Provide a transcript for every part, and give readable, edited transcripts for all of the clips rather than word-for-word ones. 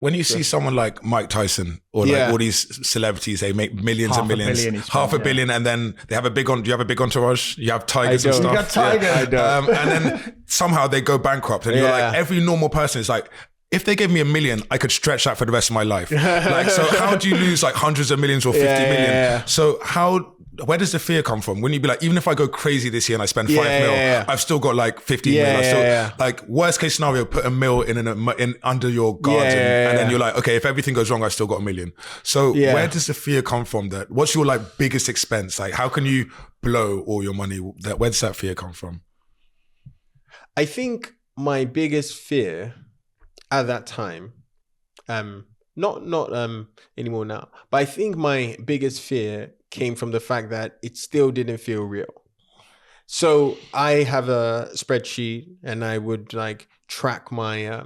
When you see someone like Mike Tyson or like all these celebrities, they make millions and millions, half a billion, and then they have do you have a big entourage? You have tigers and stuff. You got tigers. I don't. And then somehow they go bankrupt, and you're like, every normal person is like, if they gave me $1 million, I could stretch that for the rest of my life. Like, so how do you lose like hundreds of millions or 50 million? So where does the fear come from? Wouldn't you be like, even if I go crazy this year and I spend 5 mil, I've still got like 15 mil. Like worst case scenario, put $1 million in under your garden, and then you're like, okay, if everything goes wrong, I've still got $1 million. So where does the fear come from? That what's your like biggest expense? Like how can you blow all your money? Where does that fear come from? I think my biggest fear at that time, not anymore now, but I think my biggest fear came from the fact that it still didn't feel real. So I have a spreadsheet and I would like track my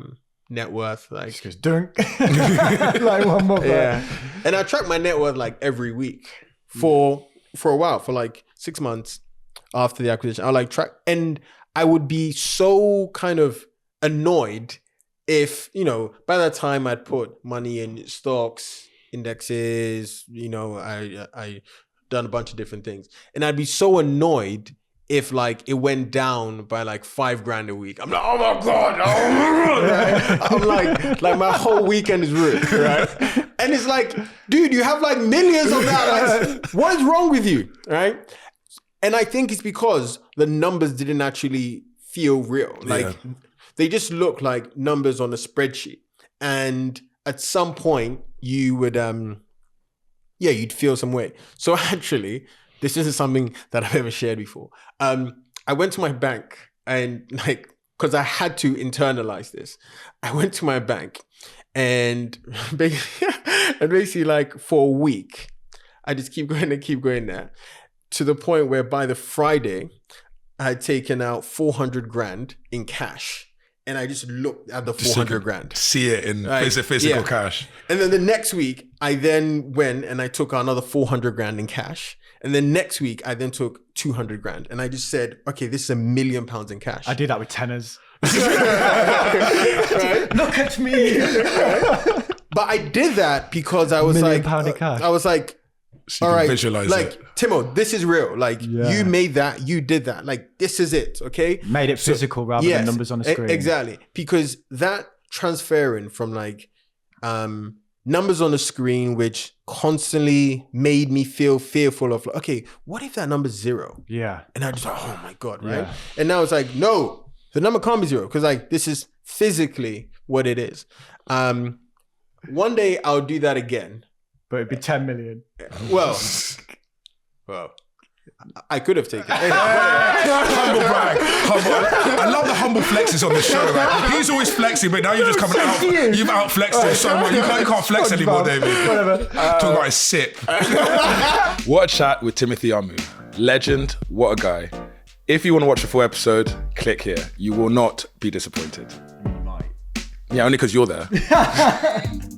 net worth, like just dunk. Like one more. And I track my net worth like every week for a while, for like 6 months after the acquisition. I like track, and I would be so kind of annoyed if, you know, by that time I'd put money in stocks, indexes, you know, I done a bunch of different things, and I'd be so annoyed if like it went down by like $5,000 a week. I'm like, oh my god, right? I'm like my whole weekend is ruined, right? And it's like, dude, you have like millions of that. Like, what is wrong with you, right? And I think it's because the numbers didn't actually feel real. Like they just look like numbers on a spreadsheet, and at some point you would, you'd feel some way. So actually, this isn't something that I've ever shared before. I went to my bank and like, cause I had to internalize this. I went to my bank and basically like for a week, I just keep going there to the point where by the Friday, I had taken out 400 grand in cash. And I just looked at the 400 grand. See it in physical cash. And then the next week, I then went and I took out another 400 grand in cash. And then next week, I then took 200 grand. And I just said, okay, this is £1 million in cash. I did that with tenors. Right? Look at me. Right? But I did that because I was £1 million in cash. I was like, so all right, visualize like, it. Timo, this is real. Like you made that, you did that. Like, this is it, okay? Made it physical rather than numbers on a screen. Exactly. Because that transferring from like numbers on a screen, which constantly made me feel fearful of, like, okay, what if that number's 0? Yeah. And I just like, oh my God, right? Yeah. And now it's like, no, the number can't be 0 because like this is physically what it is. One day I'll do that again. But it'd be 10 million. Well, I could have taken it. Humble brag. I love the humble flexes on this show, right? He's always flexing, but now you're just coming out. You've outflexed him so much. You can't flex anymore, David. Whatever. Talk about his sip. What a chat with Timothy Armoo. Legend, what a guy. If you want to watch the full episode, click here. You will not be disappointed. You might. Yeah, only because you're there.